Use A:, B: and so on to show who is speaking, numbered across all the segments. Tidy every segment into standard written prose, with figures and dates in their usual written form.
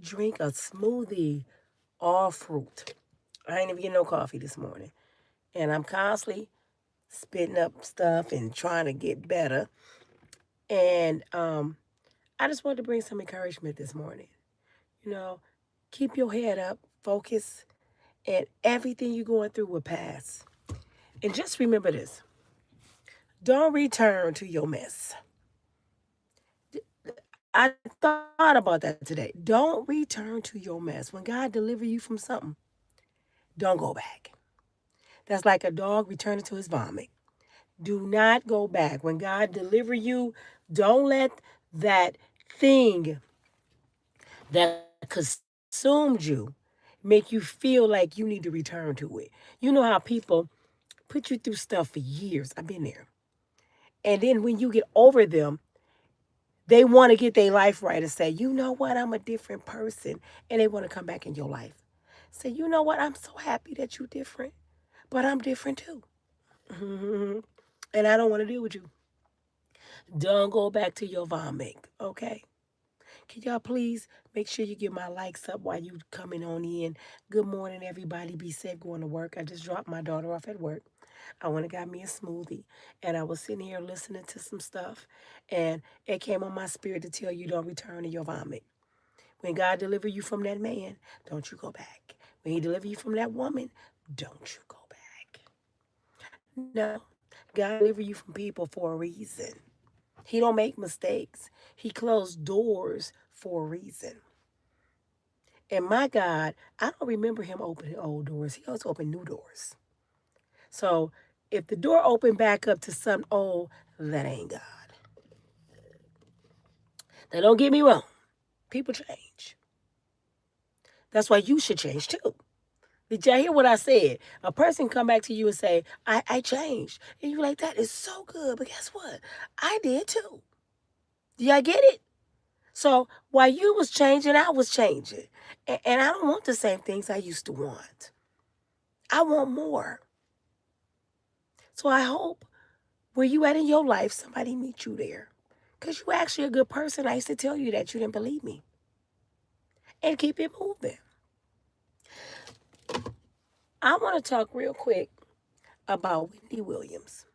A: drink a smoothie, all fruit. I ain't even getting no coffee this morning. And I'm constantly spitting up stuff and trying to get better. And I just wanted to bring some encouragement this morning. You know, keep your head up, focus, and everything you're going through will pass. And just remember this, don't return to your mess. I thought about that today. Don't return to your mess. When God deliver you from something, don't go back. That's like a dog returning to his vomit. Do not go back. When God deliver you, don't let that thing that consumed you make you feel like you need to return to it. You know how people put you through stuff for years. I've been there. And then when you get over them, they want to get their life right and say, you know what, I'm a different person. And they want to come back in your life. Say, you know what, I'm so happy that you're different, but I'm different too. And I don't want to deal with you. Don't go back to your vomit, okay? Can y'all please make sure you get my likes up while you coming on in? Good morning, everybody. Be safe going to work. I just dropped my daughter off at work. I went and got me a smoothie, and I was sitting here listening to some stuff, and it came on my spirit to tell you don't return to your vomit. When God deliver you from that man, don't you go back. When He deliver you from that woman, don't you go back. No, God deliver you from people for a reason. He don't make mistakes. He closed doors for a reason. And my God, I don't remember him opening old doors. He always opened new doors. So if the door opened back up to something old, that ain't God. Now don't get me wrong. People change. That's why you should change too. Did y'all hear what I said? A person come back to you and say, I changed. And you're like, that is so good. But guess what? I did too. Do y'all get it? So while you was changing, I was changing. And I don't want the same things I used to want. I want more. So I hope where you at in your life, somebody meet you there. Because you actually a good person. I used to tell you that. You didn't believe me. And keep it moving. I want to talk real quick about Wendy Williams.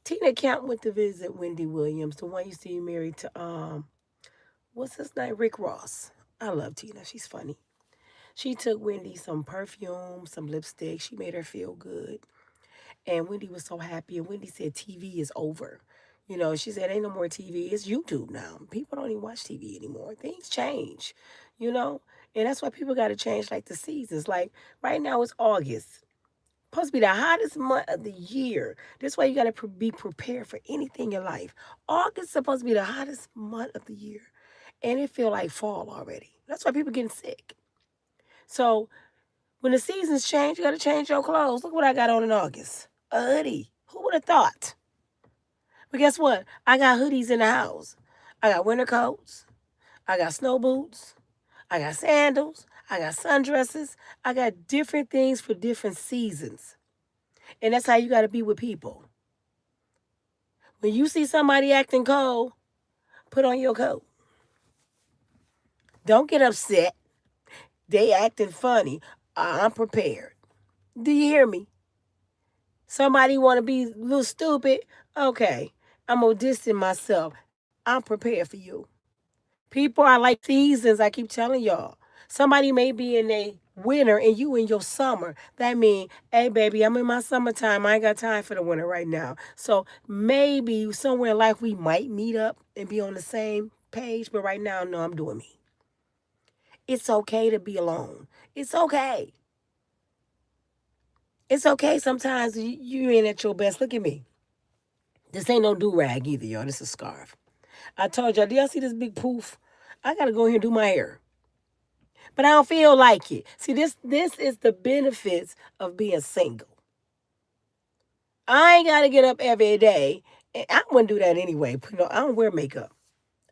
A: Tina Count went to visit Wendy Williams, the one you see married to what's his name? Rick Ross. I love Tina. She's funny. She took Wendy some perfume, some lipstick. She made her feel good. And Wendy was so happy. And Wendy said, TV is over. You know, she said, ain't no more TV. It's YouTube now. People don't even watch TV anymore. Things change, you know? And that's why people got to change like the seasons. Like right now it's August. Supposed to be the hottest month of the year. That's why you got to be prepared for anything in your life. August is supposed to be the hottest month of the year. And it feel like fall already. That's why people getting sick. So when the seasons change, you got to change your clothes. Look what I got on in August. A hoodie. Who would have thought? But guess what? I got hoodies in the house. I got winter coats. I got snow boots. I got sandals. I got sundresses. I got different things for different seasons. And that's how you got to be with people. When you see somebody acting cold, put on your coat. Don't get upset. They acting funny. I'm prepared. Do you hear me? Somebody want to be a little stupid? Okay. I'm going to distance myself. I'm prepared for you. People are like seasons, I keep telling y'all. Somebody may be in a winter and you in your summer. That means, hey, baby, I'm in my summertime. I ain't got time for the winter right now. So maybe somewhere in life we might meet up and be on the same page. But right now, no, I'm doing me. It's okay to be alone. It's okay. It's okay sometimes you ain't at your best. Look at me. This ain't no do-rag either, y'all. This is a scarf. I told y'all, do y'all see this big poof? I got to go here and do my hair. But I don't feel like it. See, this is the benefits of being single. I ain't got to get up every day. And I wouldn't do that anyway. I don't wear makeup.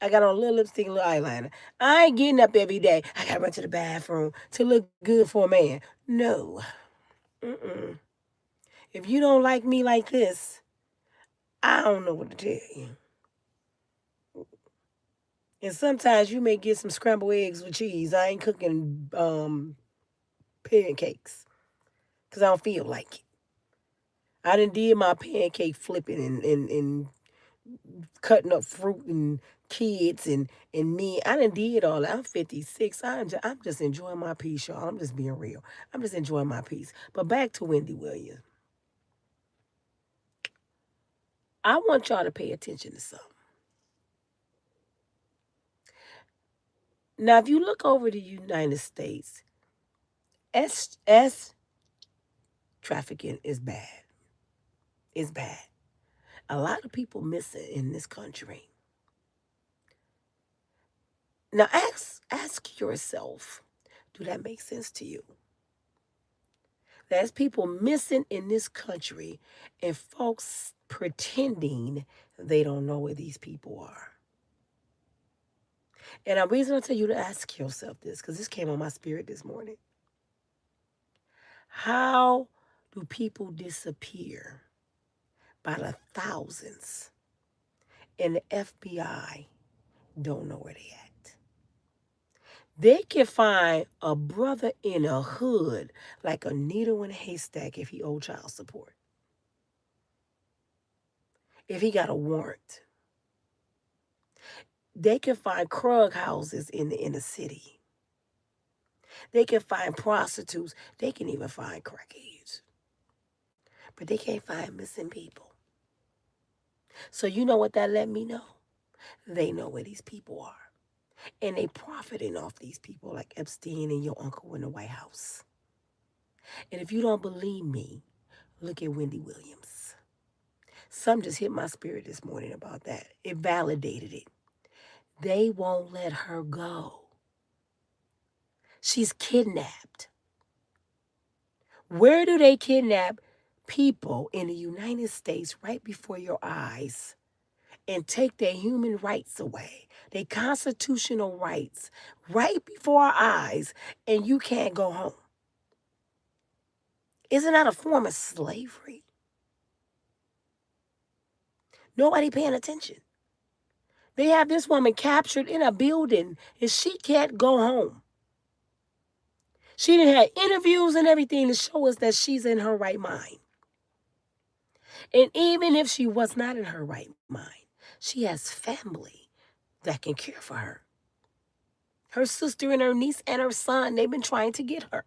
A: I got on a little lipstick, a little eyeliner. I ain't getting up every day. I got to run to the bathroom to look good for a man. No. Mm-mm. If you don't like me like this, I don't know what to tell you. And sometimes you may get some scrambled eggs with cheese. I ain't cooking pancakes because I don't feel like it. I done did my pancake flipping and cutting up fruit and kids and me. I done did all that. I'm 56. I'm just enjoying my peace, y'all. I'm just being real. I'm just enjoying my peace. But back to Wendy Williams. I want y'all to pay attention to something. Now, if you look over the United States, S trafficking is bad. It's bad. A lot of people missing in this country. Now, ask yourself, do that make sense to you? There's people missing in this country and folks pretending they don't know where these people are. And the reason I tell you to ask yourself this, because this came on my spirit this morning. How do people disappear by the thousands and the FBI don't know where they at? They can find a brother in a hood like a needle in a haystack if he owed child support. If he got a warrant. They can find krug houses in the inner city. They can find prostitutes. They can even find crackheads. But they can't find missing people. So you know what that let me know? They know where these people are. And they profiting off these people like Epstein and your uncle in the White House. And if you don't believe me, look at Wendy Williams. Some just hit my spirit this morning about that. It validated it. They won't let her go. She's kidnapped. Where do they kidnap people in the United States right before your eyes and take their human rights away, their constitutional rights right before our eyes, and you can't go home? Isn't that a form of slavery? Nobody paying attention. They have this woman captured in a building and she can't go home. She didn't have interviews and everything to show us that she's in her right mind. And even if she was not in her right mind, she has family that can care for her. Her sister and her niece and her son, they've been trying to get her.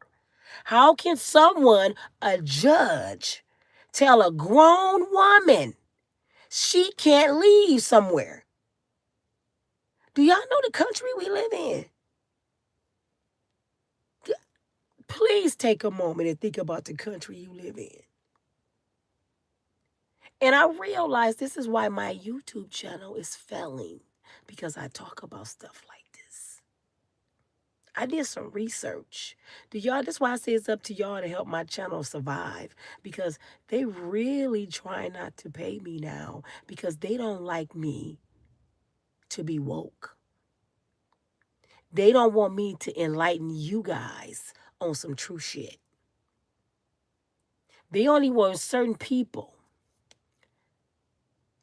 A: How can someone, a judge, tell a grown woman she can't leave somewhere? Do y'all know the country we live in? Please take a moment and think about the country you live in. And I realize this is why my YouTube channel is failing, because I talk about stuff like this. I did some research. That's why I say it's up to y'all to help my channel survive, because they really try not to pay me now because they don't like me to be woke. They don't want me to enlighten you guys on some true shit. They only want certain people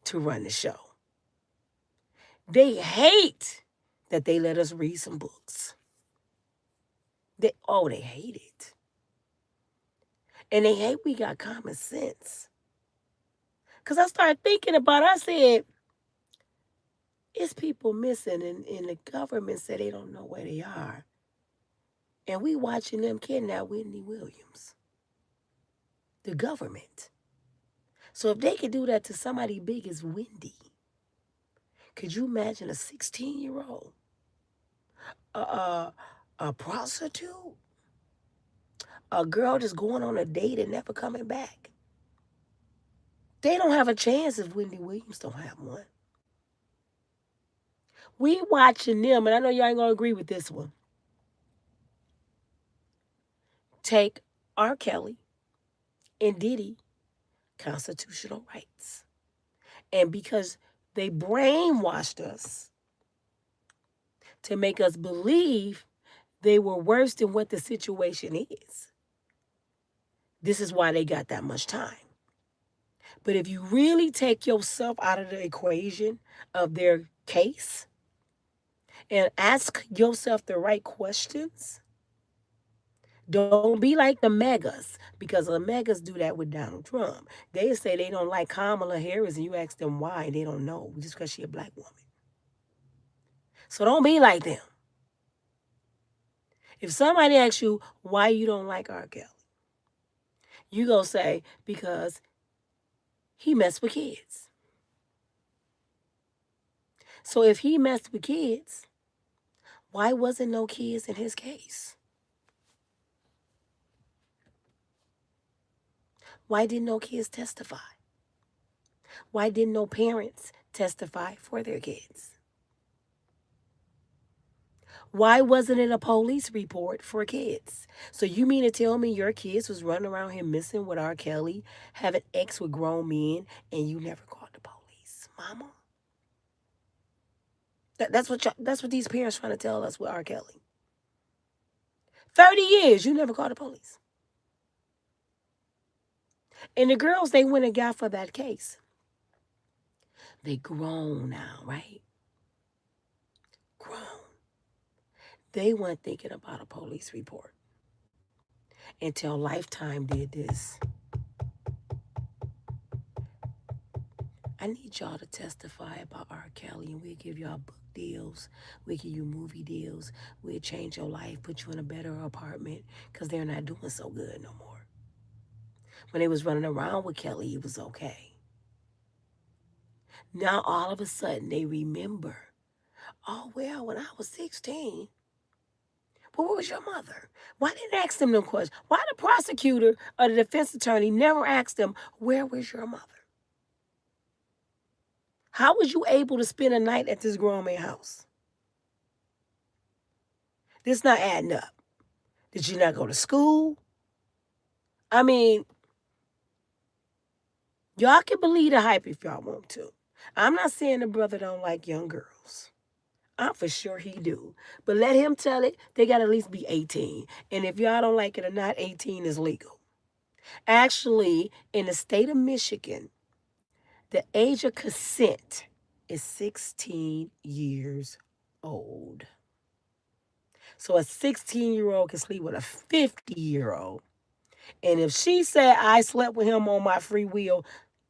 A: to run the show. They hate that they let us read some books. They hate it. And they hate we got common sense. Because I started thinking about it. I said, it's people missing and the government said they don't know where they are. And we watching them kidnap Wendy Williams. The government. So if they could do that to somebody big as Wendy, could you imagine a 16-year-old? A prostitute? A girl just going on a date and never coming back? They don't have a chance if Wendy Williams don't have one. We watching them, and I know y'all ain't gonna agree with this one. Take R. Kelly and Diddy constitutional rights. And because they brainwashed us to make us believe they were worse than what the situation is, this is why they got that much time. But if you really take yourself out of the equation of their case, and ask yourself the right questions. Don't be like the megas, because the megas do that with Donald Trump. They say they don't like Kamala Harris, and you ask them why, they don't know, just because she a black woman. So don't be like them. If somebody asks you why you don't like R. Kelly, you go say, because he messed with kids. So if he messed with kids, why wasn't no kids in his case? Why didn't no kids testify? Why didn't no parents testify for their kids? Why wasn't it a police report for kids? So you mean to tell me your kids was running around here missing with R. Kelly, having sex with grown men, and you never called the police, mama? That's what these parents trying to tell us with R. Kelly. 30 years, you never called the police. And the girls they went and got for that case, they grown now, right? Grown. They weren't thinking about a police report until Lifetime did this. I need y'all to testify about R. Kelly, and we'll give y'all book deals. We'll give you movie deals. We'll change your life, put you in a better apartment, because they're not doing so good no more. When they was running around with Kelly, it was okay. Now all of a sudden they remember, oh, well, when I was 16, but where was your mother? Why didn't they ask them questions? Why the prosecutor or the defense attorney never asked them, where was your mother? How was you able to spend a night at this grown man's house? This not adding up. Did you not go to school? I mean, y'all can believe the hype if y'all want to. I'm not saying the brother don't like young girls. I'm for sure he do. But let him tell it, they got to at least be 18. And if y'all don't like it or not, 18 is legal. Actually, in the state of Michigan, the age of consent is 16 years old. So a 16-year-old can sleep with a 50-year-old. And if she said, I slept with him on my free will,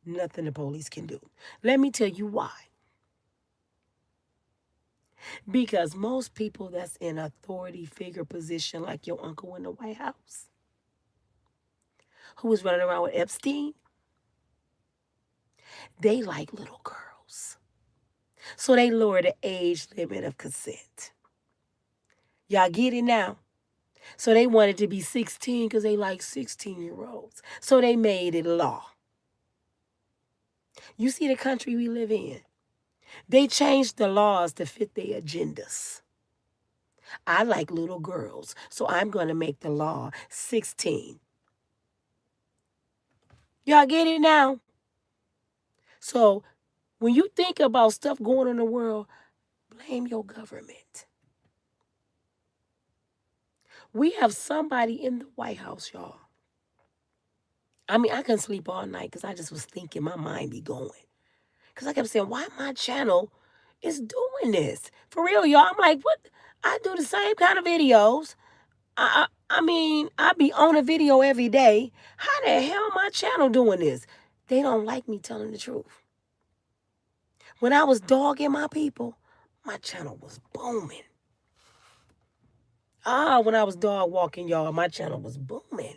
A: nothing the police can do. Let me tell you why. Because most people that's in authority figure position, like your uncle in the White House, who was running around with Epstein, they like little girls. So they lower the age limit of consent. Y'all get it now? So they wanted to be 16 because they like 16-year-olds. So they made it law. You see the country we live in? They changed the laws to fit their agendas. I like little girls, so I'm going to make the law 16. Y'all get it now? So when you think about stuff going on in the world, blame your government. We have somebody in the White House, y'all. I mean, I couldn't sleep all night because I just was thinking, my mind be going. Because I kept saying, why my channel is doing this? For real, y'all. I'm like, what? I do the same kind of videos. I mean, I be on a video every day. How the hell my channel doing this? They don't like me telling the truth. When I was dogging my people, my channel was booming. When I was dog walking, y'all, my channel was booming.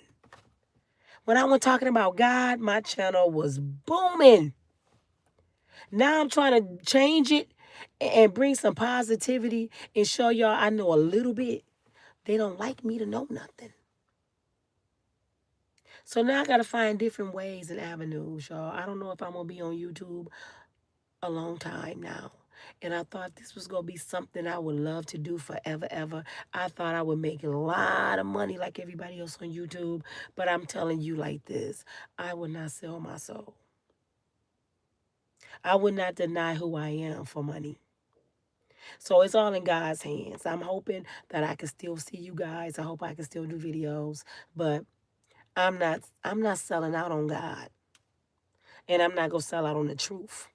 A: When I was talking about God, my channel was booming. Now I'm trying to change it and bring some positivity and show y'all I know a little bit. They don't like me to know nothing. So now I got to find different ways and avenues, y'all. I don't know if I'm going to be on YouTube a long time now. And I thought this was going to be something I would love to do forever, ever. I thought I would make a lot of money like everybody else on YouTube. But I'm telling you like this, I would not sell my soul. I would not deny who I am for money. So it's all in God's hands. I'm hoping that I can still see you guys. I hope I can still do videos. But I'm not selling out on God. And I'm not going to sell out on the truth.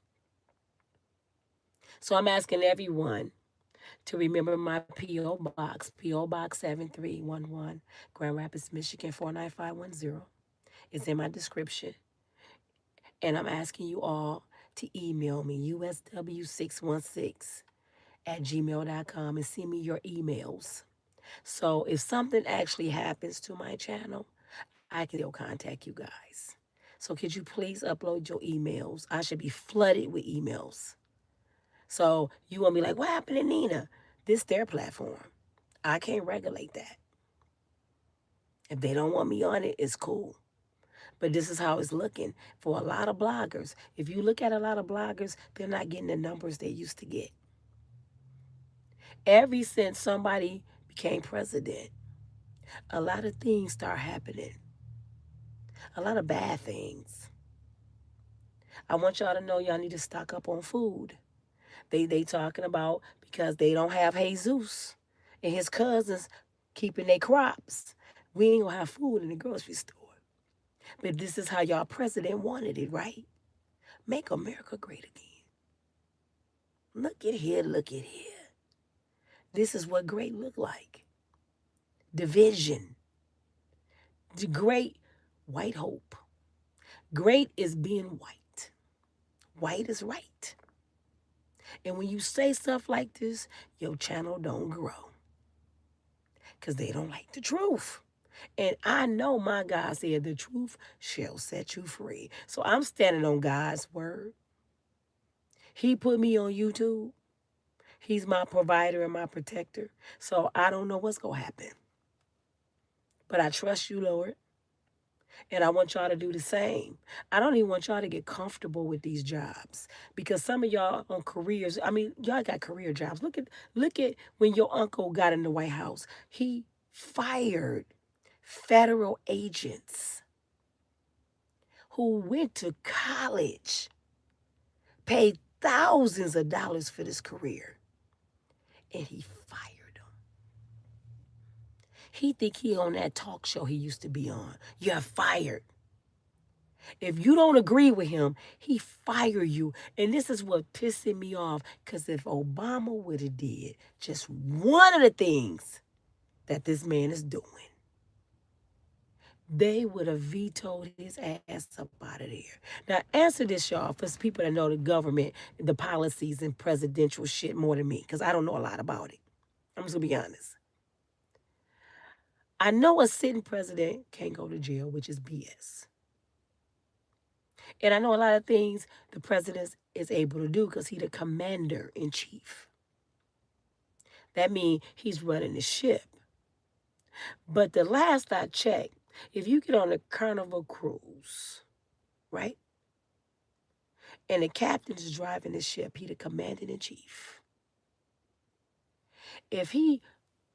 A: So I'm asking everyone to remember my P.O. Box, P.O. Box 7311, Grand Rapids, Michigan 49510. It's in my description. And I'm asking you all to email me, USW616 at gmail.com, and send me your emails. So if something actually happens to my channel, I can still contact you guys. So could you please upload your emails? I should be flooded with emails. So you want to be like, what happened to Nina? This their platform. I can't regulate that. If they don't want me on it, it's cool. But this is how it's looking for a lot of bloggers. If you look at a lot of bloggers, they're not getting the numbers they used to get. Ever since somebody became president, a lot of things start happening. A lot of bad things. I want y'all to know y'all need to stock up on food. They talking about because they don't have Jesus and his cousins keeping their crops. We ain't gonna have food in the grocery store. But this is how y'all president wanted it, right? Make America great again. Look at here, look at here. This is what great look like. Division. The great white hope. Great is being white. White is right. And when you say stuff like this, your channel don't grow. Because they don't like the truth. And I know my God said the truth shall set you free. So I'm standing on God's word. He put me on YouTube. He's my provider and my protector. So I don't know what's going to happen. But I trust you, Lord. And I want y'all to do the same. I don't even want y'all to get comfortable with these jobs. Because some of y'all on careers, I mean, y'all got career jobs. Look at when your uncle got in the White House. He fired federal agents who went to college, paid thousands of dollars for this career, and he fired them. He think he on that talk show he used to be on. You're fired. If you don't agree with him, he fire you. And this is what pissing me off, because if Obama would have did just one of the things that this man is doing, they would have vetoed his ass up out of there. Now, answer this, y'all, for people that know the government, the policies, and presidential shit more than me, because I don't know a lot about it. I'm just going to be honest. I know a sitting president can't go to jail, which is BS. And I know a lot of things the president is able to do because he's the commander in chief. That means he's running the ship. But the last I checked, if you get on a Carnival cruise, right? And the captain is driving the ship, he the commander in chief. If he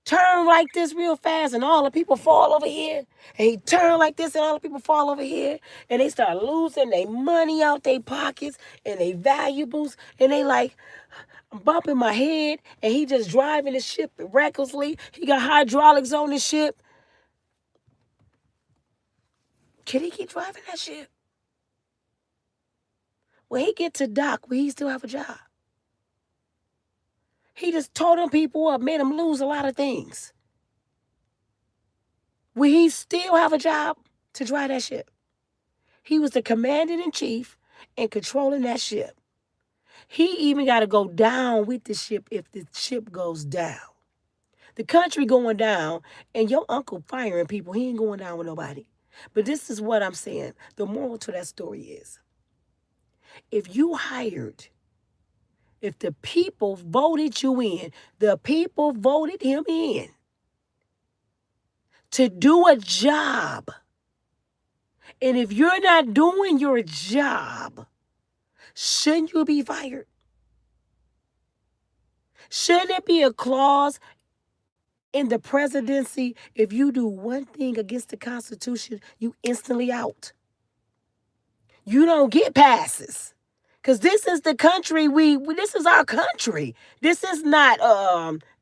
A: turn like this real fast and all the people fall over here, and he turn like this and all the people fall over here, and they start losing their money out their pockets and their valuables, and they like, I'm bumping my head, and he just driving the ship recklessly. He got hydraulics on the ship. Can he keep driving that ship? When he get to dock, will he still have a job? He just tore them people up, made them lose a lot of things. Will he still have a job to drive that ship? He was the commander-in-chief and controlling that ship. He even got to go down with the ship if the ship goes down. The country going down, and your uncle firing people, he ain't going down with nobody. But this is what I'm saying. The moral to that story is, if you hired, if the people voted you in, the people voted him in to do a job. And if you're not doing your job, shouldn't you be fired? Shouldn't it be a clause in the presidency, if you do one thing against the Constitution, you instantly out? You don't get passes. Because this is the country this is our country. This is not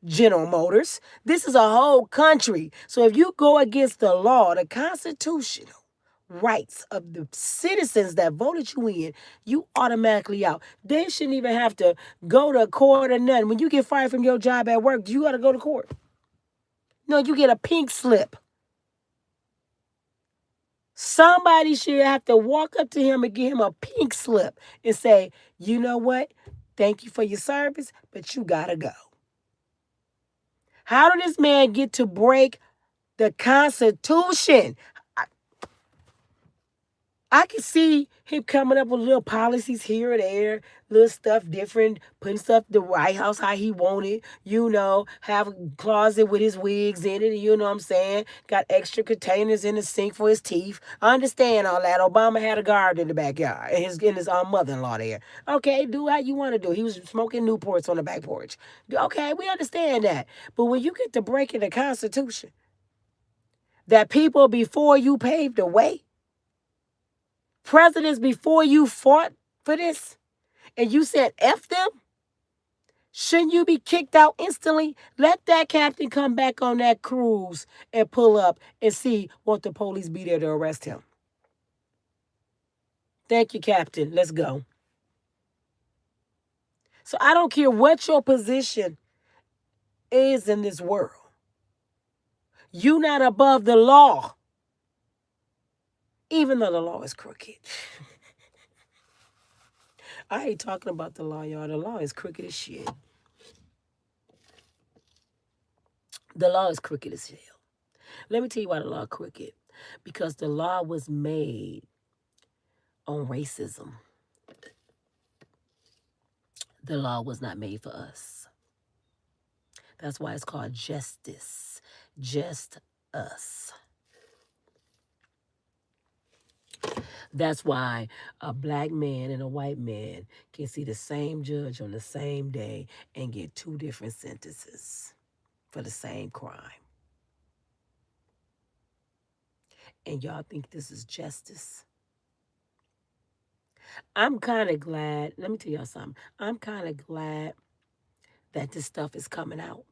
A: General Motors. This is a whole country. So if you go against the law, the Constitution, rights of the citizens that voted you in, you automatically out. They shouldn't even have to go to court or nothing. When you get fired from your job at work, you got to go to court. No, you get a pink slip. Somebody should have to walk up to him and give him a pink slip and say, you know what? Thank you for your service, but you got to go. How did this man get to break the Constitution? I can see him coming up with little policies here or there, little stuff different, putting stuff the White House how he wanted, have a closet with his wigs in it, you know what I'm saying? Got extra containers in the sink for his teeth. I understand all that. Obama had a garden in the backyard and his mother-in-law there. Okay, do how you want to do. He was smoking Newports on the back porch. Okay, we understand that. But when you get to breaking the Constitution, that people before you paved the way, presidents before you fought for this, and you said F them, shouldn't you be kicked out instantly? Let that captain come back on that cruise and pull up and see, won't the police be there to arrest him? Thank you, Captain. Let's go. So I don't care what your position is in this world. You're not above the law, even though the law is crooked. I ain't talking about the law, y'all. The law is crooked as shit. The law is crooked as hell. Let me tell you why the law is crooked. Because the law was made on racism. The law was not made for us. That's why it's called justice. Just us. That's why a black man and a white man can see the same judge on the same day and get 2 different sentences for the same crime. And y'all think this is justice? I'm kind of glad, let me tell y'all something. I'm kind of glad that this stuff is coming out.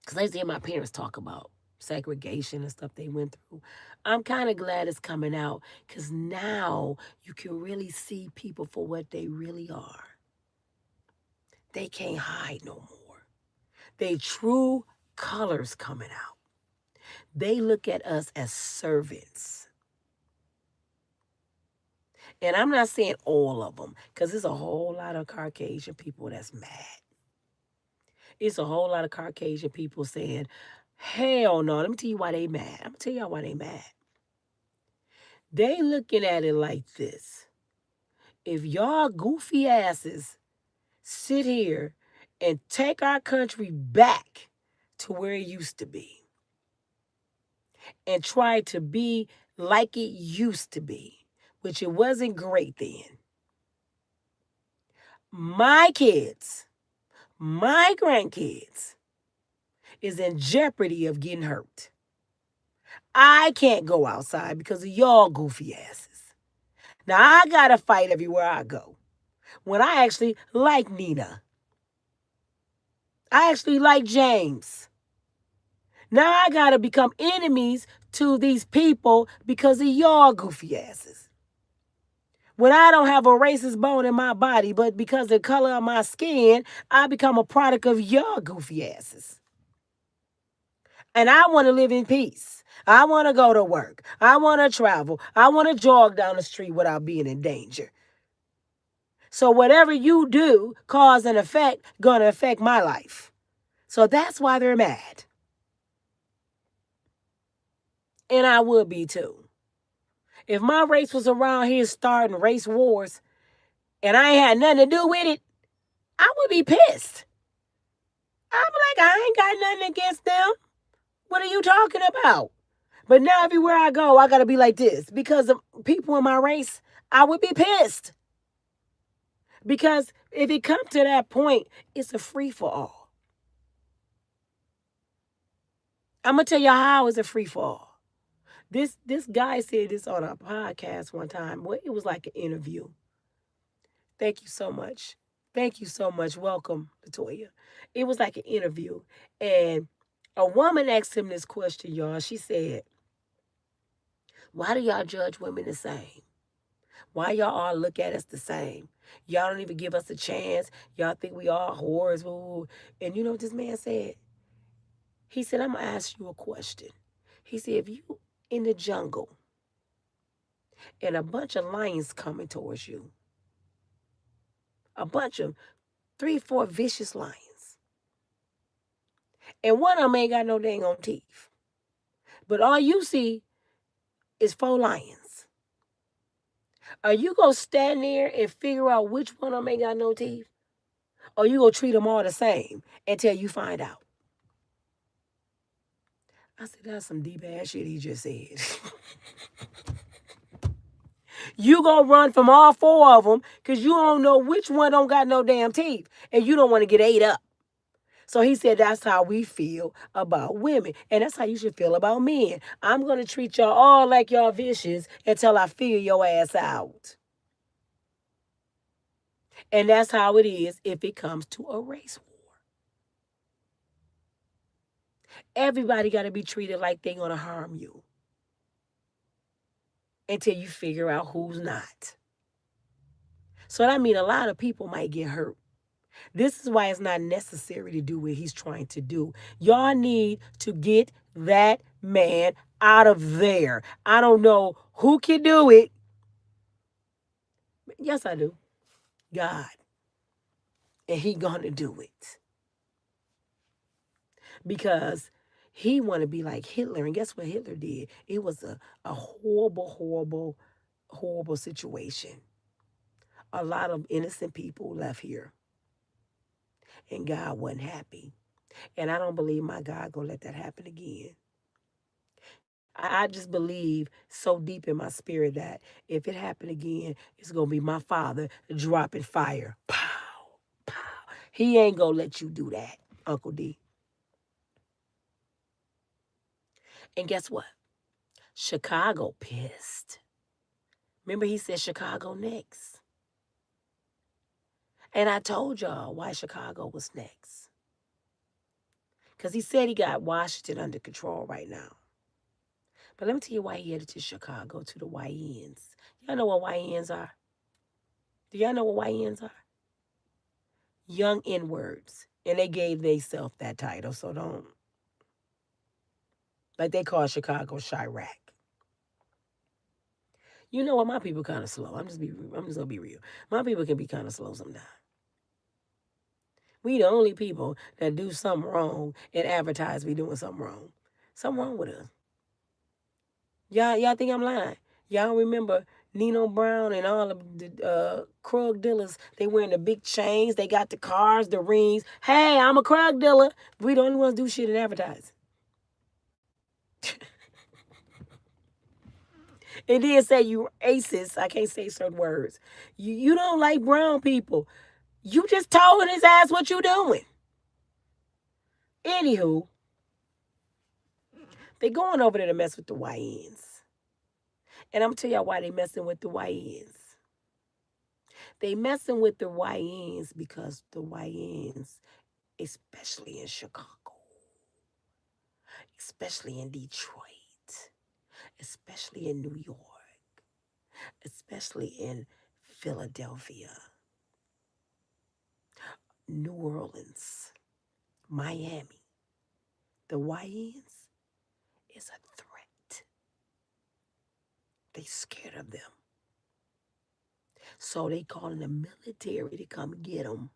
A: Because I used to hear my parents talk about segregation and stuff they went through. I'm kind of glad it's coming out because now you can really see people for what they really are. They can't hide no more. They true colors coming out. They look at us as servants. And I'm not saying all of them, because there's a whole lot of Caucasian people that's mad. It's a whole lot of Caucasian people saying, hell no. Let me tell you why they mad. I'm going to tell y'all why they mad. They looking at it like this. If y'all goofy asses sit here and take our country back to where it used to be and try to be like it used to be, which it wasn't great then, my kids, my grandkids is in jeopardy of getting hurt. I can't go outside because of y'all goofy asses. Now, I got to fight everywhere I go. When I actually like Nina. I actually like James. Now I got to become enemies to these people because of y'all goofy asses. When I don't have a racist bone in my body, but because of the color of my skin, I become a product of y'all goofy asses. And I want to live in peace. I want to go to work. I want to travel. I want to jog down the street without being in danger. So whatever you do, cause and effect, going to affect my life. So that's why they're mad. And I would be too. If my race was around here starting race wars and I ain't had nothing to do with it, I would be pissed. I'd be like, I ain't got nothing against them. What are you talking about? But now everywhere I go, I got to be like this. Because of people in my race, I would be pissed. Because if it comes to that point, it's a free-for-all. I'm going to tell you how it's a free-for-all. This guy said this on a podcast one time. Well, it was like an interview. Thank you so much. Thank you so much. Welcome, Latoya. It was like an interview. And a woman asked him this question, y'all. She said, Why do y'all judge women the same? Why y'all all look at us the same? Y'all don't even give us a chance. Y'all think we all whores. Woo. And you know what this man said? He said, I'm going to ask you a question. He said, if you in the jungle and a bunch of lions coming towards you, a bunch of 3, 4 vicious lions, and one of them ain't got no dang on teeth, but all you see is 4 lions. Are you going to stand there and figure out which one of them ain't got no teeth? Or you going to treat them all the same until you find out? I said, that's some deep ass shit he just said. You gonna run from all 4 of them because you don't know which one don't got no damn teeth and you don't want to get ate up. So he said that's how we feel about women. And that's how you should feel about men. I'm going to treat y'all all like y'all vicious until I figure your ass out. And that's how it is if it comes to a race war. Everybody got to be treated like they're going to harm you until you figure out who's not. So that means a lot of people might get hurt. This is why it's not necessary to do what he's trying to do. Y'all need to get that man out of there. I don't know who can do it. Yes, I do. God. And he gonna do it. Because he want to be like Hitler. And guess what Hitler did? It was a horrible, horrible, horrible situation. A lot of innocent people left here. And God wasn't happy. And I don't believe my God gonna let that happen again. I just believe so deep in my spirit that if it happened again, it's gonna be my Father dropping fire. Pow, pow. He ain't gonna let you do that, Uncle D. And guess what? Chicago pissed. Remember he said Chicago next. And I told y'all why Chicago was next. Because he said he got Washington under control right now. But let me tell you why he headed to Chicago, to the YNs. Y'all know what YNs are? Do y'all know what YNs are? Young N-words. And they gave themselves that title, so don't. Like they call Chicago Chirac. You know what? My people kind of slow. I'm just gonna be real. My people can be kind of slow sometimes. We the only people that do something wrong and advertise we doing something wrong. Something wrong with us. Y'all think I'm lying? Y'all remember Nino Brown and all of the drug dealers? They wearing the big chains. They got the cars, the rings. Hey, I'm a drug dealer. We the only ones do shit and advertise. It did say you racist. I can't say certain words. You don't like brown people. You just told his ass what you doing. Anywho, they going over there to mess with the YNs. And I'm going to tell y'all why they messing with the YNs. They messing with the YNs because the YNs, especially in Chicago, especially in Detroit, especially in New York, especially in Philadelphia, New Orleans, Miami, the YNs is a threat. They scared of them. So they calling the military to come get them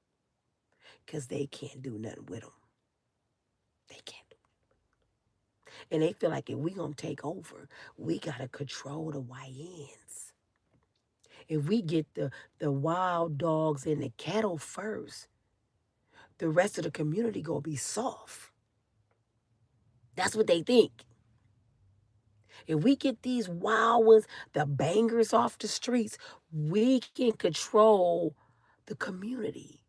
A: because they can't do nothing with them. They can't do it. And they feel like if we going to take over, we got to control the YNs. If we get the wild dogs and the cattle first, the rest of the community going to be soft. That's what they think. If we get these wild ones, the bangers off the streets, we can control the community.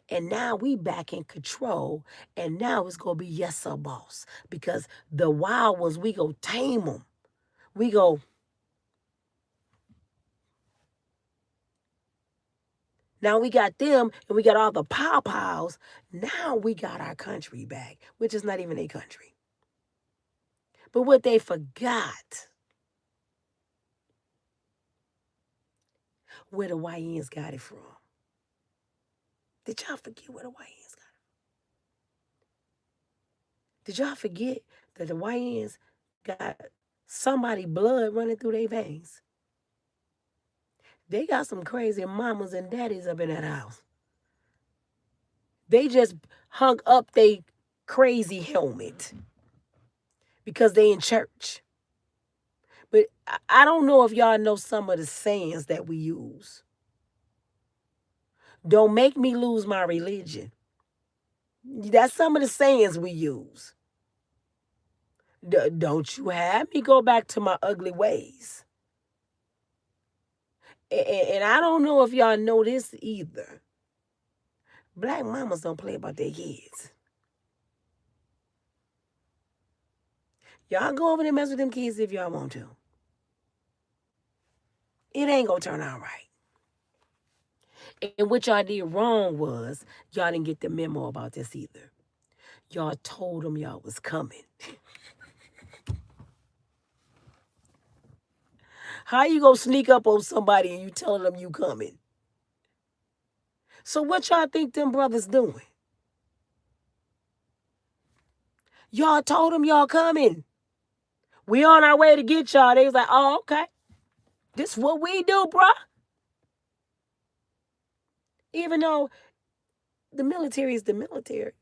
A: And now we back in control. And now it's going to be yes, sir, boss. Because the wild ones, we go tame them. We go. Now we got them and we got all the pow-pows. Now we got our country back, which is not even a country. But what they forgot where the YNs got it from. Did y'all forget where the YNs got it? Did y'all forget that the YNs got somebody blood running through their veins? They got some crazy mamas and daddies up in that house. They just hung up they crazy helmet because they in church. But I don't know if y'all know some of the sayings that we use. Don't make me lose my religion. That's some of the sayings we use. Don't you have me go back to my ugly ways. And I don't know if y'all know this either. Black mamas don't play about their kids. Y'all go over there and mess with them kids if y'all want to. It ain't gonna turn out right. And what y'all did wrong was y'all didn't get the memo about this either. Y'all told them y'all was coming. How you gonna sneak up on somebody and you telling them you coming? So what y'all think them brothers doing? Y'all told them y'all coming. We on our way to get y'all. They was like, oh, okay. This is what we do, bruh. Even though the military is the military.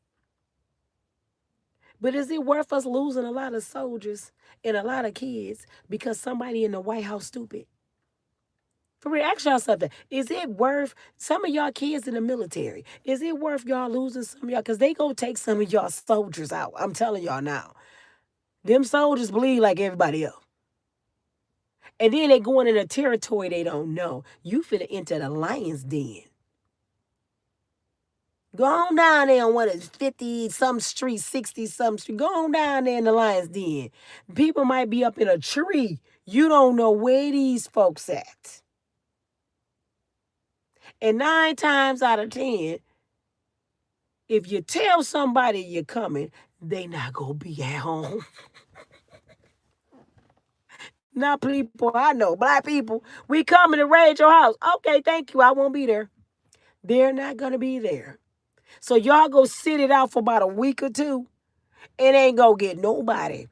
A: But is it worth us losing a lot of soldiers and a lot of kids because somebody in the White House stupid? For real, ask y'all something. Is it worth some of y'all kids in the military? Is it worth y'all losing some of y'all? Because they go take some of y'all soldiers out. I'm telling y'all now. Them soldiers bleed like everybody else. And then they going in a territory they don't know. You finna enter the lion's den. Go on down there on what is 50 some street, 60 some street. Go on down there in the lion's den. People might be up in a tree. You don't know where these folks at. And 9 times out of 10, if you tell somebody you're coming, they not gonna be at home. Not people I know, black people. We coming to raid your house. Okay, thank you. I won't be there. They're not gonna be there. So y'all go sit it out for about a week or two. It ain't gonna get nobody.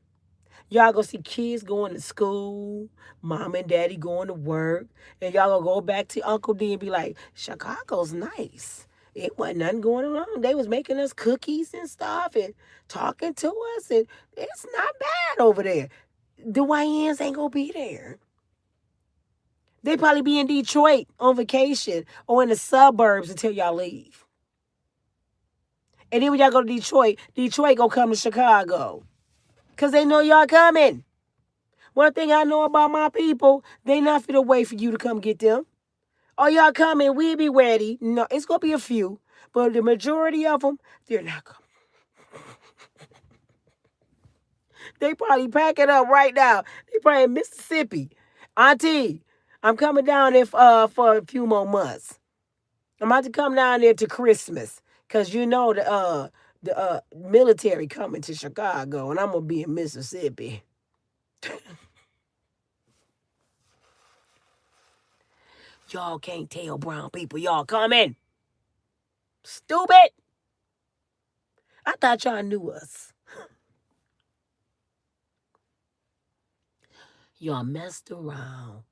A: Y'all gonna see kids going to school, mom and daddy going to work, and y'all gonna go back to Uncle D and be like, Chicago's nice. It wasn't nothing going on. They was making us cookies and stuff and talking to us, and it's not bad over there. The YNs ain't gonna be there. They probably be in Detroit on vacation or in the suburbs until y'all leave. And then when y'all go to Detroit, Detroit gonna come to Chicago. Because they know y'all coming. One thing I know about my people, they not finna wait for you to come get them. Oh, y'all coming, we'll be ready. No, it's gonna be a few. But the majority of them, they're not coming. They probably packing up right now. They probably in Mississippi. Auntie, I'm coming down there for a few more months. I'm about to come down there to Christmas. Because you know the military coming to Chicago, and I'm going to be in Mississippi. Y'all can't tell brown people y'all coming. Stupid. I thought y'all knew us. Y'all messed around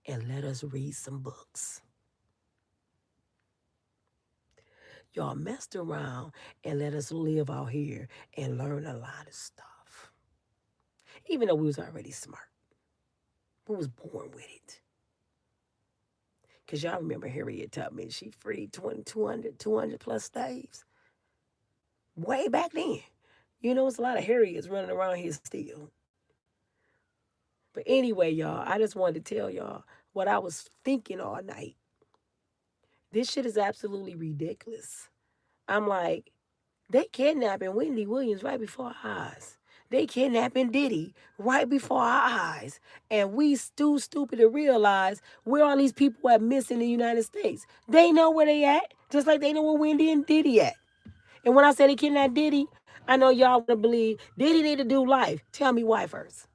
A: and let us read some books. Y'all messed around and let us live out here and learn a lot of stuff. Even though we was already smart. We was born with it. Because y'all remember Harriet Tubman. She freed 200 plus slaves. Way back then. You know, it's a lot of Harriets running around here still. But anyway, y'all, I just wanted to tell y'all what I was thinking all night. This shit is absolutely ridiculous. I'm like, they kidnapping Wendy Williams right before our eyes. They kidnapping Diddy right before our eyes. And we too stupid to realize where all these people are missing in the United States. They know where they at, just like they know where Wendy and Diddy at. And when I say they kidnapped Diddy, I know y'all want to believe Diddy need to do life. Tell me why first.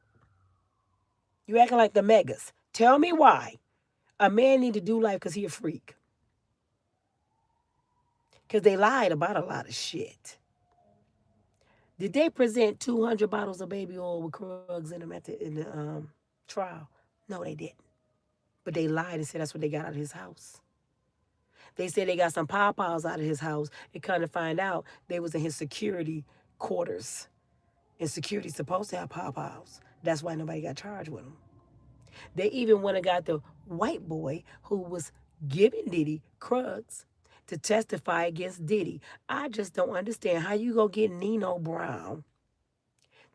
A: You acting like the megas. Tell me why. A man need to do life because he a freak. Because they lied about a lot of shit. Did they present 200 bottles of baby oil with Krugs in them in the trial? No, they didn't. But they lied and said that's what they got out of his house. They said they got some pawpaws out of his house and kind of find out they was in his security quarters. And security's supposed to have pawpaws. That's why nobody got charged with them. They even went and got the white boy who was giving Diddy Krugs to testify against Diddy. I just don't understand how you go get Nino Brown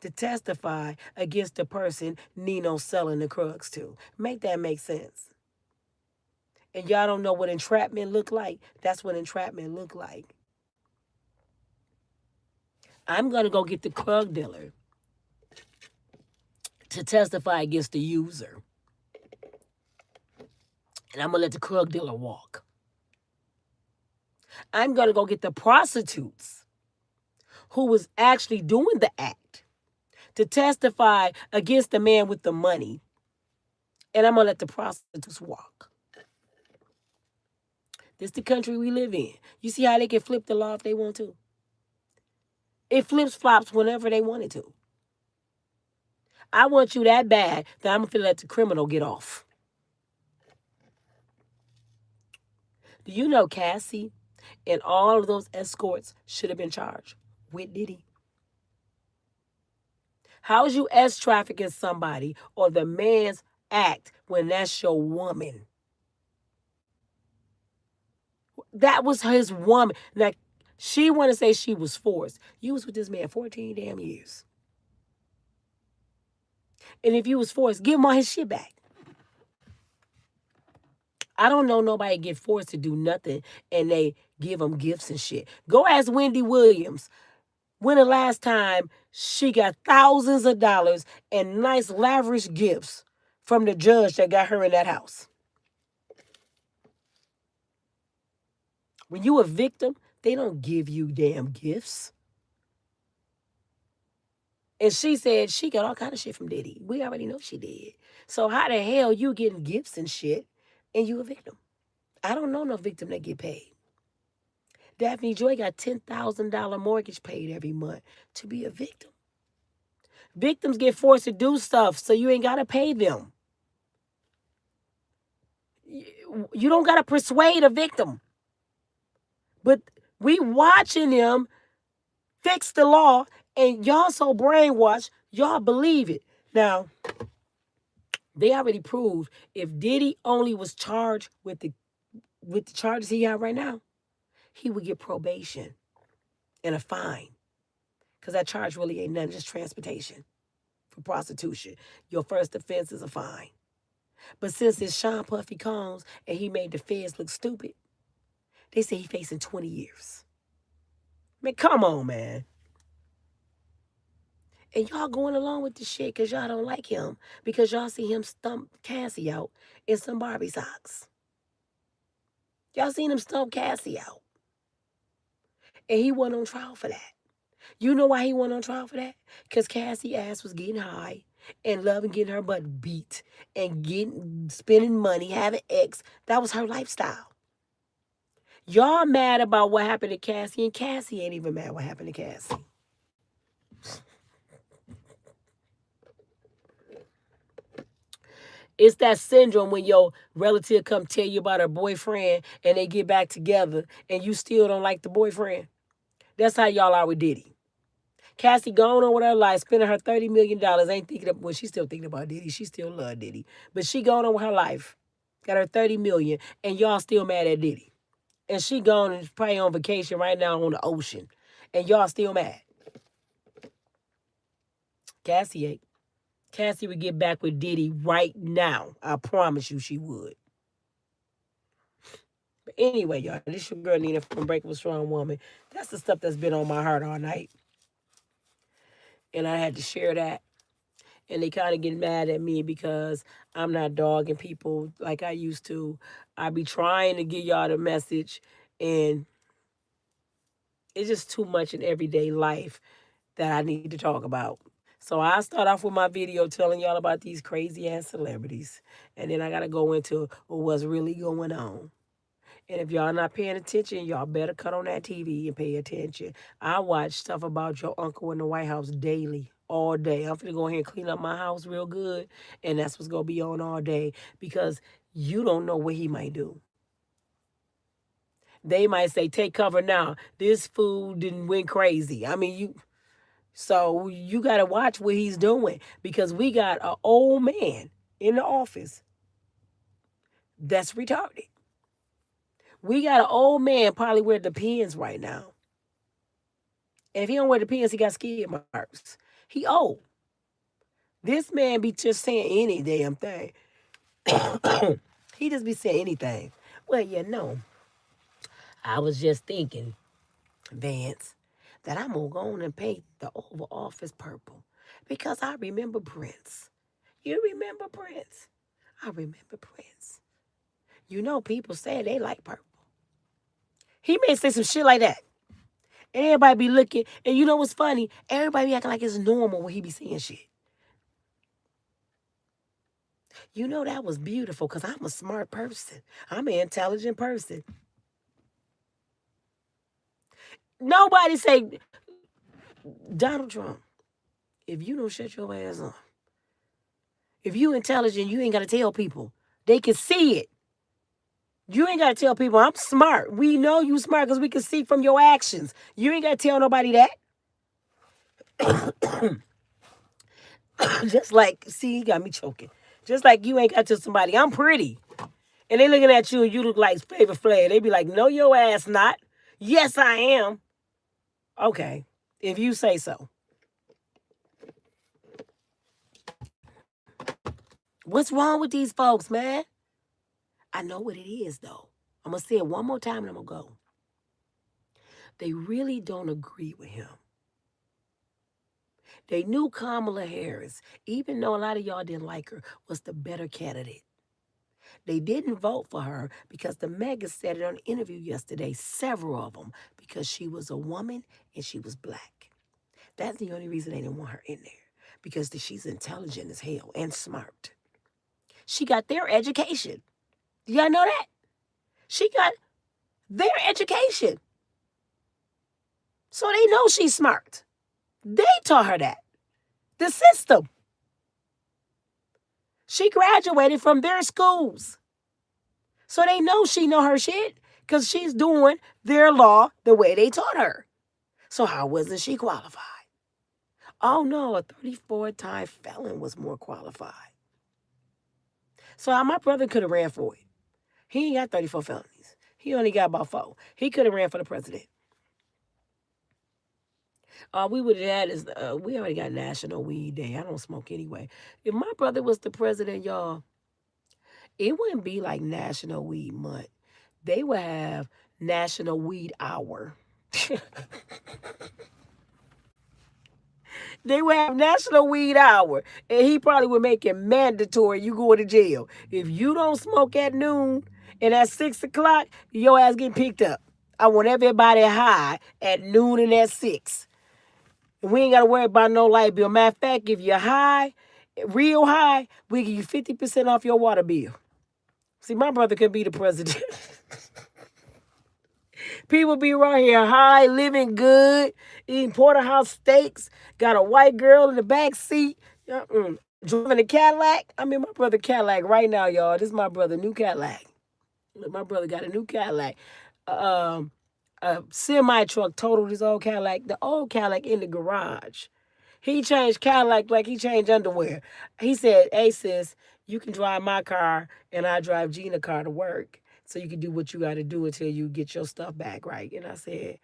A: to testify against the person Nino selling the Krugs to. Make that make sense. And y'all don't know what entrapment look like. That's what entrapment look like. I'm going to go get the Krug dealer to testify against the user. And I'm going to let the Krug dealer walk. I'm going to go get the prostitutes who was actually doing the act to testify against the man with the money. And I'm going to let the prostitutes walk. This is the country we live in. You see how they can flip the law if they want to? It flips flops whenever they want it to. I want you that bad that I'm going to let the criminal get off. Do you know Cassie and all of those escorts should have been charged with Diddy? How is you trafficking somebody or the man's act when that's your woman? That was his woman. Like, she want to say she was forced. You was with this man 14 damn years. And if you was forced, give him all his shit back. I don't know nobody get forced to do nothing and they give them gifts and shit. Go ask Wendy Williams. When the last time she got thousands of dollars and nice lavish gifts from the judge that got her in that house? When you a victim, they don't give you damn gifts. And she said she got all kind of shit from Diddy. We already know she did. So how the hell you getting gifts and shit and you a victim? I don't know no victim that get paid. Daphne Joy got $10,000 mortgage paid every month to be a victim. Victims get forced to do stuff so you ain't got to pay them. You don't got to persuade a victim. But we watching them fix the law and y'all so brainwashed, y'all believe it. Now, they already proved if Diddy only was charged with the charges he got right now, he would get probation and a fine. Because that charge really ain't nothing, just transportation for prostitution. Your first offense is a fine. But since it's Sean Puffy Combs and he made the feds look stupid, they say he facing 20 years. Man, come on, man. And y'all going along with the shit because y'all don't like him. Because y'all see him stump Cassie out in some Barbie socks. Y'all seen him stump Cassie out. And he went on trial for that. You know why he went on trial for that? Because Cassie's ass was getting high and loving getting her butt beat and spending money, having ex. That was her lifestyle. Y'all mad about what happened to Cassie, and Cassie ain't even mad what happened to Cassie. It's that syndrome when your relative come tell you about her boyfriend and they get back together and you still don't like the boyfriend. That's how y'all are with Diddy. Cassie going on with her life, spending her $30 million. Ain't thinking of, well, she's still thinking about Diddy. She still love Diddy. But she going on with her life. Got her $30 million and y'all still mad at Diddy. And she gone and probably on vacation right now on the ocean. And y'all still mad. Cassie ain't. Cassie would get back with Diddy right now. I promise you she would. But anyway, y'all, this your girl Nina from Unbreakable Strong Woman. That's the stuff that's been on my heart all night. And I had to share that. And they kind of get mad at me because I'm not dogging people like I used to. I be trying to get y'all the message. And it's just too much in everyday life that I need to talk about. So I start off with my video telling y'all about these crazy ass celebrities. And then I got to go into what's really going on. And if y'all not paying attention, y'all better cut on that TV and pay attention. I watch stuff about your uncle in the White House daily, all day. I'm finna go ahead and clean up my house real good, and that's what's gonna be on all day because you don't know what he might do. They might say, "Take cover now. This fool didn't went crazy." I mean, you. So you gotta watch what he's doing because we got an old man in the office that's retarded. We got an old man probably wear the pins right now. And if he don't wear the pins, he got skid marks. He old. This man be just saying any damn thing. He just be saying anything. Well, I was just thinking, Vance, that I'm gonna go on and paint the Oval Office purple because I remember Prince. You remember Prince? I remember Prince. You know, people say they like purple. He may say some shit like that. And everybody be looking, and you know what's funny? Everybody be acting like it's normal when he be saying shit. You know that was beautiful because I'm a smart person. I'm an intelligent person. Nobody say, Donald Trump, if you don't shut your ass up, if you intelligent, you ain't got to tell people. They can see it. You ain't got to tell people I'm smart. We know you smart because we can see from your actions. You ain't got to tell nobody that. Just like, see, he got me choking. Just like you ain't got to tell somebody I'm pretty. And they looking at you and you look like Flavor Flav. They be like, no, your ass not. Yes, I am. Okay, if you say so. What's wrong with these folks, man? I know what it is, though. I'm going to say it one more time and I'm going to go. They really don't agree with him. They knew Kamala Harris, even though a lot of y'all didn't like her, was the better candidate. They didn't vote for her because the Megas said it on an interview yesterday, several of them, because she was a woman and she was black. That's the only reason they didn't want her in there, because she's intelligent as hell and smart. She got their education. Do y'all know that? She got their education. So they know she's smart. They taught her that. The system. She graduated from their schools. So they know she know her shit because she's doing their law the way they taught her. So how wasn't she qualified? Oh no, a 34-time felon was more qualified. So my brother could have ran for it. He ain't got 34 felonies. He only got about 4. He could have ran for the president. All we would have had is, we already got National Weed Day. I don't smoke anyway. If my brother was the president, y'all, it wouldn't be like National Weed Month. They would have National Weed Hour. They would have National Weed Hour. And he probably would make it mandatory you go to jail. If you don't smoke at noon and at 6 o'clock, your ass getting picked up. I want everybody high at noon and at 6. And we ain't got to worry about no light bill. Matter of fact, if you're high, real high, we give you 50% off your water bill. See, my brother could be the president. People be right here high, living good, eating porterhouse steaks, got a white girl in the back seat, driving a Cadillac. I mean, my brother Cadillac right now, y'all. This is my brother, new Cadillac. Look, my brother got a new Cadillac. A semi-truck totaled his old Cadillac, the old Cadillac in the garage. He changed Cadillac like he changed underwear. He said, hey, sis, you can drive my car and I drive Gina's car to work. So you can do what you got to do until you get your stuff back, right? And I said,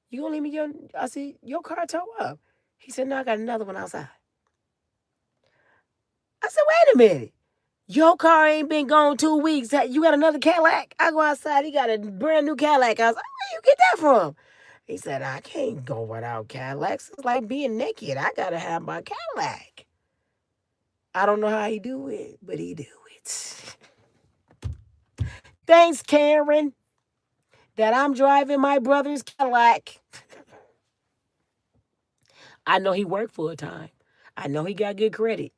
A: you gonna leave me I said, your car towed up. He said, no, I got another one outside. I said, wait a minute. Your car ain't been gone 2 weeks. You got another Cadillac? I go outside. He got a brand new Cadillac. I was like, where you get that from? He said, I can't go without Cadillacs. It's like being naked. I got to have my Cadillac. I don't know how he do it, but he do it. Thanks, Karen, that I'm driving my brother's Cadillac. I know he worked full time. I know he got good credit.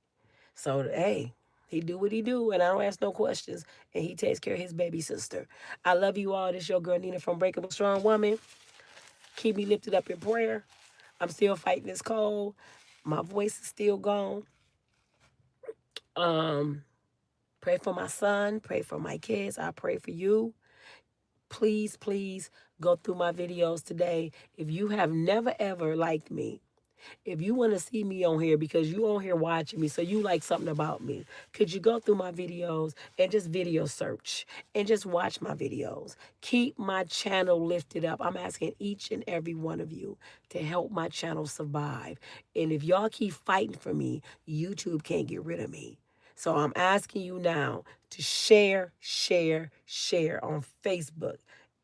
A: So hey, he do what he do, and I don't ask no questions. And he takes care of his baby sister. I love you all. This your girl Nina from Breakable Strong Woman. Keep me lifted up in prayer. I'm still fighting this cold. My voice is still gone. Um, Pray for my son. Pray for my kids. I pray for you. Please, please go through my videos today. If you have never ever liked me, if you want to see me on here because you on here watching me, so you like something about me, could you go through my videos and just video search and just watch my videos? Keep my channel lifted up. I'm asking each and every one of you to help my channel survive. And if y'all keep fighting for me, YouTube can't get rid of me. So I'm asking you now to share, share, share on Facebook,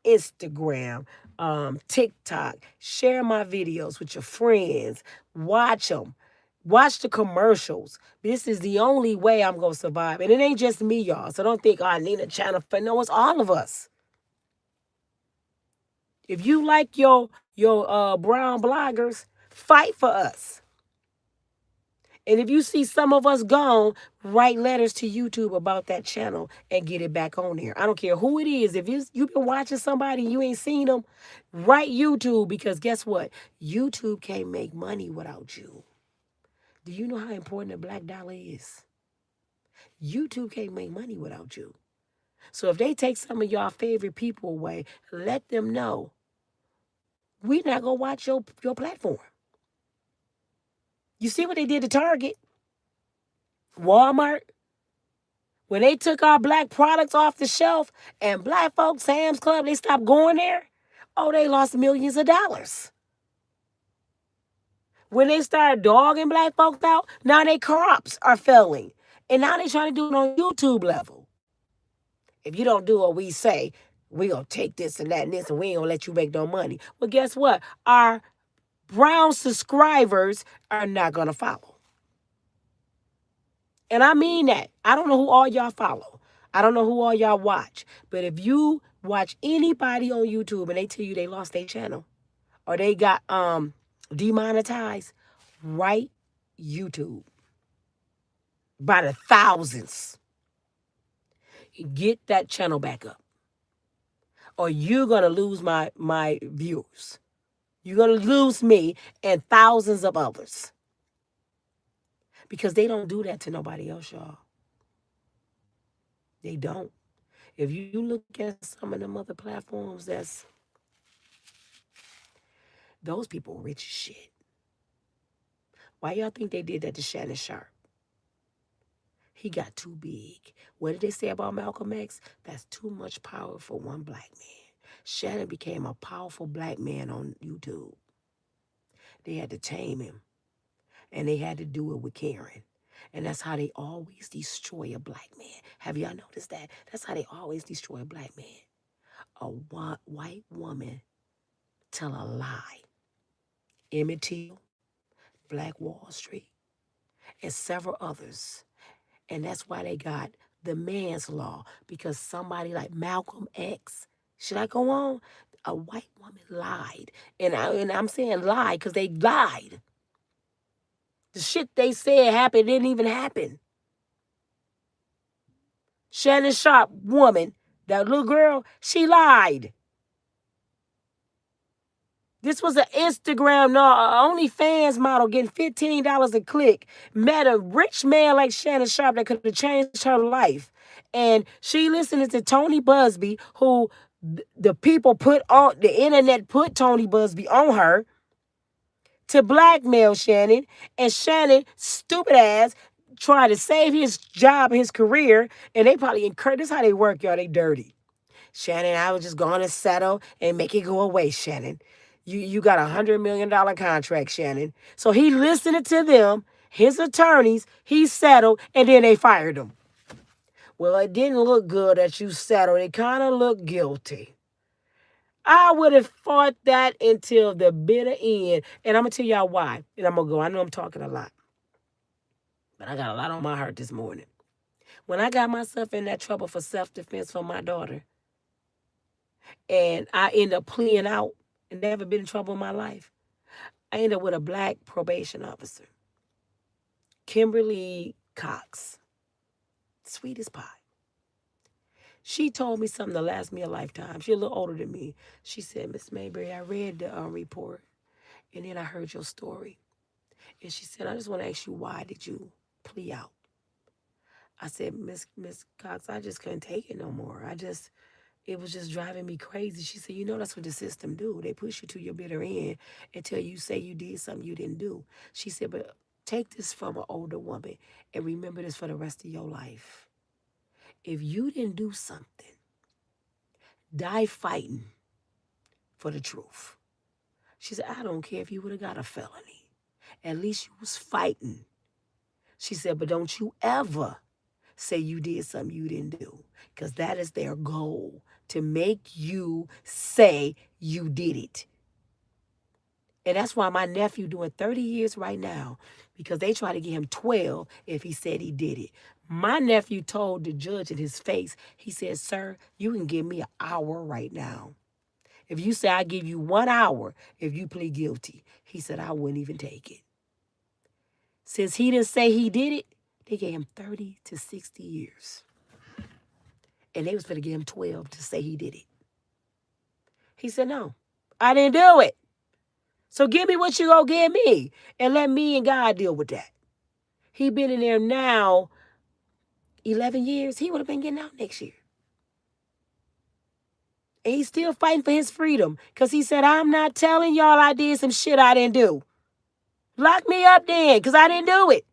A: Instagram, TikTok. Share my videos with your friends. Watch them. Watch the commercials. This is the only way I'm going to survive. And it ain't just me, y'all. So don't think, oh, I need a channel. No, it's all of us. If you like your brown bloggers, fight for us. And if you see some of us gone, write letters to YouTube about that channel and get it back on there. I don't care who it is. If you've been watching somebody and you ain't seen them, write YouTube, because guess what? YouTube can't make money without you. Do you know how important the black dollar is? YouTube can't make money without you. So if they take some of y'all favorite people away, let them know we're not going to watch your platform. You see what they did to Target, Walmart? When they took our black products off the shelf and black folks, Sam's Club, they stopped going there. Oh, they lost millions of dollars. When they started dogging black folks out, now their crops are failing. And now they trying to do it on YouTube level. If you don't do what we say, we going to take this and that and this, and we ain't going to let you make no money. Well, guess what? Our brown subscribers are not going to follow. And I mean that. I don't know who all y'all follow. I don't know who all y'all watch. But if you watch anybody on YouTube and they tell you they lost their channel or they got demonetized, write YouTube by the thousands. Get that channel back up, or you're going to lose my viewers. You're going to lose me and thousands of others, because they don't do that to nobody else, y'all. They don't. If you look at some of them other platforms, those people rich as shit. Why y'all think they did that to Shannon Sharp? He got too big. What did they say about Malcolm X? That's too much power for one black man. Shannon became a powerful black man on YouTube. They had to tame him, and they had to do it with Karen. And that's how they always destroy a black man. Have y'all noticed that? That's how they always destroy a black man. A white woman tell a lie. Emmett Till, Black Wall Street, and several others. And that's why they got the man's law, because somebody like Malcolm X, should I go on? A white woman lied. And I'm saying lied because they lied. The shit they said happened didn't even happen. Shannon Sharp woman, that little girl, she lied. This was an Instagram, no, OnlyFans model getting $15 a click. Met a rich man like Shannon Sharp that could have changed her life. And she listening to Tony Busby, who the people put on, the internet put Tony Busby on her to blackmail Shannon. And Shannon, stupid ass, tried to save his job, his career. And they probably incurred, this is how they work, y'all, they dirty. Shannon, I was just going to settle and make it go away, Shannon. You got $100 million contract, Shannon. So he listened to them, his attorneys, he settled, and then they fired him. Well, it didn't look good that you settled. It kind of looked guilty. I would have fought that until the bitter end. And I'm going to tell y'all why. And I'm going to go. I know I'm talking a lot, but I got a lot on my heart this morning. When I got myself in that trouble for self-defense for my daughter, and I ended up pleading out and never been in trouble in my life, I ended up with a black probation officer. Kimberly Cox, sweet as pie. She told me something that lasts me a lifetime. She's a little older than me. She said, Miss Mayberry, I read the report, and then I heard your story. And she said, I just want to ask you, why did you plea out? I said, Miss Cox, I just couldn't take it no more. It was just driving me crazy. She said, you know, that's what the system do. They push you to your bitter end until you say you did something you didn't do. She said, but take this from an older woman and remember this for the rest of your life. If you didn't do something, die fighting for the truth. She said, I don't care if you would have got a felony. At least you was fighting. She said, but don't you ever say you did something you didn't do, because that is their goal, to make you say you did it. And that's why my nephew doing 30 years right now, because they try to get him 12 if he said he did it. My nephew told the judge in his face, he said, sir, you can give me an hour right now. If you say I give you 1 hour if you plead guilty, he said, I wouldn't even take it. Since he didn't say he did it, they gave him 30 to 60 years. And they was going to give him 12 to say he did it. He said, no, I didn't do it. So give me what you gonna give me and let me and God deal with that. He been in there now 11 years. He would have been getting out next year. And he's still fighting for his freedom because he said, I'm not telling y'all I did some shit I didn't do. Lock me up then because I didn't do it.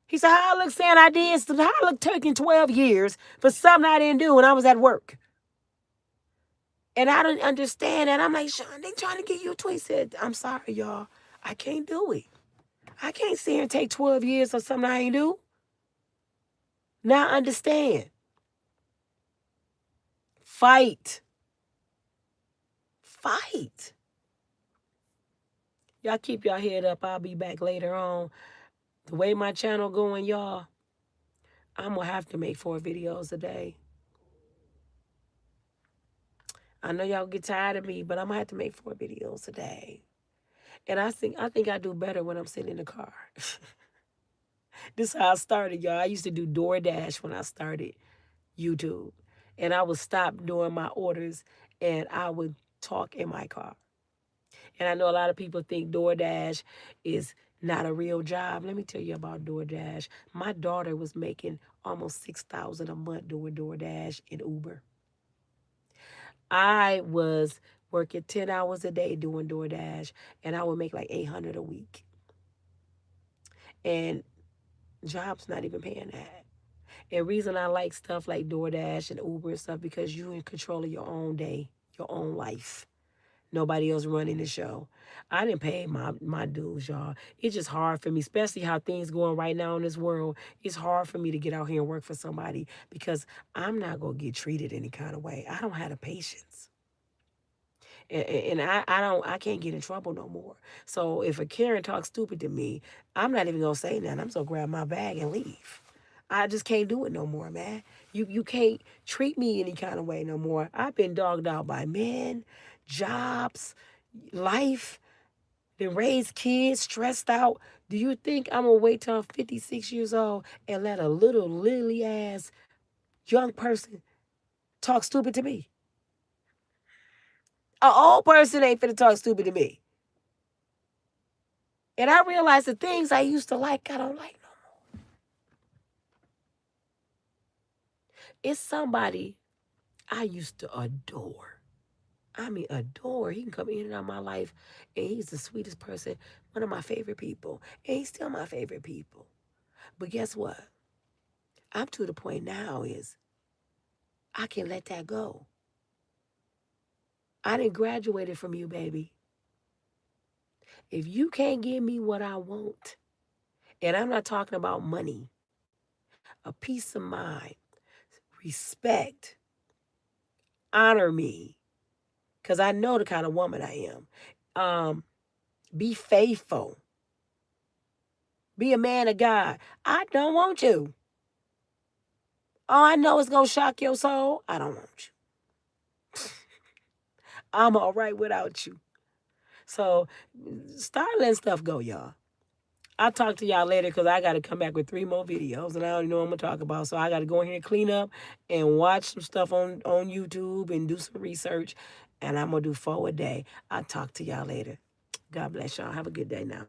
A: He said, how I look saying I did something? How I look taking 12 years for something I didn't do when I was at work? And I didn't understand that. I'm like, Sean, they trying to get you a tweet. He said, I'm sorry, y'all. I can't do it. I can't sit here and take 12 years or something I ain't do. Now understand. Fight. Fight. Y'all keep your head up. I'll be back later on. The way my channel going, y'all, I'm going to have to make 4 videos a day. I know y'all get tired of me, but I'm going to have to make 4 videos a day. And I think I do better when I'm sitting in the car. This is how I started, y'all. I used to do DoorDash when I started YouTube. And I would stop doing my orders and I would talk in my car. And I know a lot of people think DoorDash is not a real job. Let me tell you about DoorDash. My daughter was making almost $6,000 a month doing DoorDash and Uber. I was working 10 hours a day doing DoorDash, and I would make like $800 a week. And jobs not even paying that. And reason I like stuff like DoorDash and Uber and stuff, because you're in control of your own day, your own life. Nobody else running the show. I didn't pay my dues, y'all. It's just hard for me, especially how things going right now in this world. It's hard for me to get out here and work for somebody because I'm not going to get treated any kind of way. I don't have the patience. And I can't get in trouble no more. So if a Karen talks stupid to me, I'm not even going to say nothing. I'm just going to grab my bag and leave. I just can't do it no more, man. You can't treat me any kind of way no more. I've been dogged out by men, jobs, life, then raised kids, stressed out. Do you think I'm going to wait till I'm 56 years old and let a little lily-ass young person talk stupid to me? An old person ain't finna talk stupid to me. And I realized the things I used to like, I don't like no more. It's somebody I used to adore. I mean, adore. He can come in and out of my life, and he's the sweetest person, one of my favorite people. And he's still my favorite people. But guess what? I'm to the point now is I can let that go. I didn't graduate from you, baby. If you can't give me what I want, and I'm not talking about money, a peace of mind, respect, honor me, because I know the kind of woman I am. Be faithful. Be a man of God. I don't want you. Oh, I know it's going to shock your soul. I don't want you. I'm all right without you. So start letting stuff go, y'all. I'll talk to y'all later because I got to come back with 3 more videos and I don't know what I'm going to talk about. So I got to go in here and clean up and watch some stuff on YouTube and do some research. And I'm going to do 4 a day. I'll talk to y'all later. God bless y'all. Have a good day now.